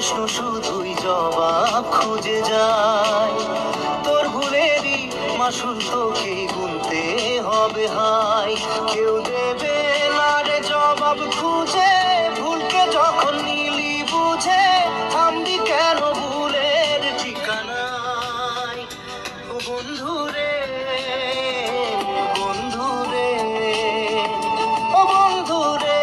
প্রশ্ন শুধুই জবাব খুঁজে যায়। তোর ভুলেরই মাসুল তোকে গুনতে হবে হাই। কেউ দেবে না রে জবাব খুঁজে, ভুলকে যখন নিলি বুঝে থামবি কেন ভুলের ঠিকানায়। ও বন্ধু রে, বন্ধু রে, ও বন্ধু রে।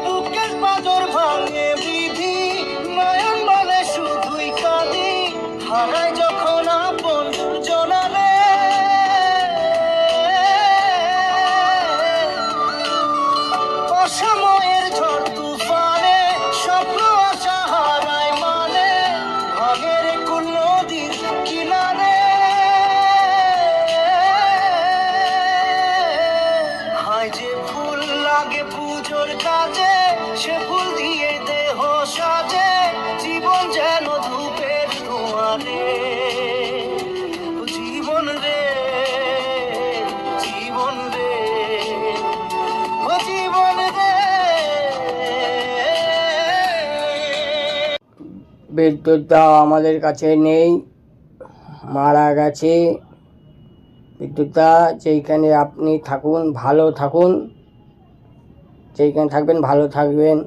বুকের পাঁজর ভাঙে বিধি, নয়ন বলে শুধুই কাঁদি, হারায় যখন আপন জনারে। অসময়ের ঝড় তুফানে স্বপ্ন আশা হারায় মানে, ভাগের কুল নদীর কিনারে। হায় যে ফুল লাগে পুজোর কাজে, সে ফুল দিয়ে দেহ সাজে, জীবন যেন ধূপের ধোঁয়ারে। জীবন রে, জীবন রে, ও জীবন রে। বিদ্যুৎটা আমাদের কাছে নেই, মারা গেছে। বিদ্যুৎটা যেইখানে আপনি থাকুন ভালো থাকুন, যেইখানে থাকবেন ভালো থাকবেন।